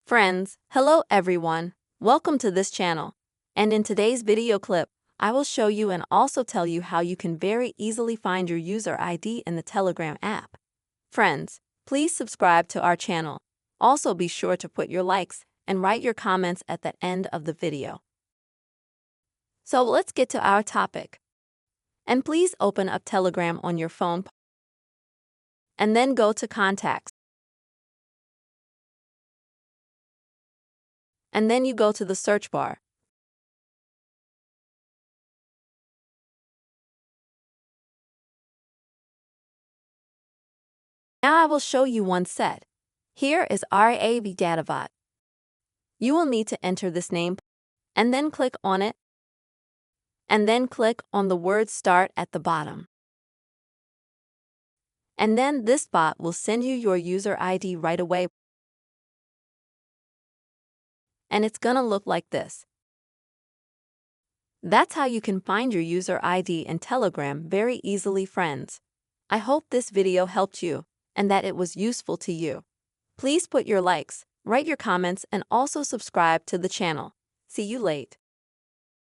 Friends, hello everyone. Welcome to this channel. And in today's video clip, I will show you and also tell you how you can very easily find your user ID in the Telegram app. Friends, please subscribe to our channel. Also be sure to put your likes and write your comments at the end of the video. So let's get to our topic. And please open up Telegram on your phone and then go to Contacts. And then you go to the search bar. Now I will show you one set. Here is RAV Datavot. You will need to enter this name and then click on it. And then click on the word start at the bottom. And then this bot will send you your user ID right away. And it's gonna look like this. That's how you can find your user ID in Telegram very easily, friends. I hope this video helped you and that it was useful to you. Please put your likes, write your comments, and also subscribe to the channel. See you later.